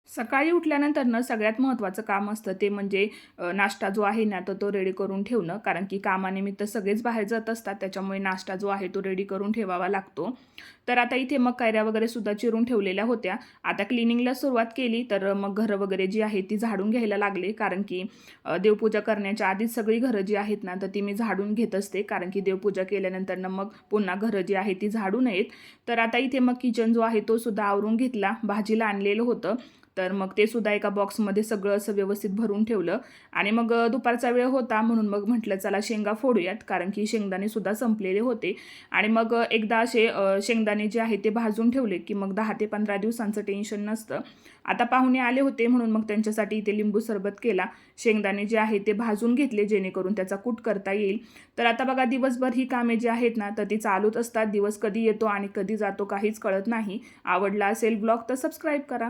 सकाळी उठल्यानंतर सगळ्यात महत्त्वाचं काम असतं ते म्हणजे नाश्ता जो आहे ना तर तो रेडी करून ठेवणं. कारण की कामानिमित्त सगळेच बाहेर जात असतात, त्याच्यामुळे नाश्ता जो आहे तो रेडी करून ठेवावा लागतो. तर आता इथे मग कैऱ्या वगैरे सुद्धा चिरून ठेवलेल्या होत्या. आता क्लिनिंगला सुरुवात केली तर मग घरं वगैरे जी आहे ती झाडून घ्यायला लागले. कारण की देवपूजा करण्याच्या आधीच सगळी घरं जी आहेत ना तर ती मी झाडून घेत असते. कारण की देवपूजा केल्यानंतर मग पुन्हा घरं जी आहे ती झाडू नयेत. तर आता इथे मग किचन जो आहे तो सुद्धा आवरून घेतला. भाजीला आणलेलं होतं, तर मग ते सुद्धा एका बॉक्समध्ये सगळं असं व्यवस्थित भरून ठेवलं. आणि मग दुपारचा वेळ होता म्हणून मग म्हटलं चला शेंगा फोडूयात, कारण की शेंगदाणे सुद्धा संपलेले होते. आणि मग एकदा असे शेंगदाणे जे आहे ते भाजून ठेवले की मग 10 ते 15 दिवसांचं टेन्शन नसतं. आता पाहुणे आले होते म्हणून मग त्यांच्यासाठी इथे लिंबू सरबत केला. शेंगदाणे जे आहे ते भाजून घेतले जेणेकरून त्याचा कूट करता येईल. तर आता बघा दिवसभर ही कामे जी आहेत ना तर ती चालूच असतात. दिवस कधी येतो आणि कधी जातो काहीच कळत नाही. आवडला असेल ब्लॉग तर सबस्क्राईब करा.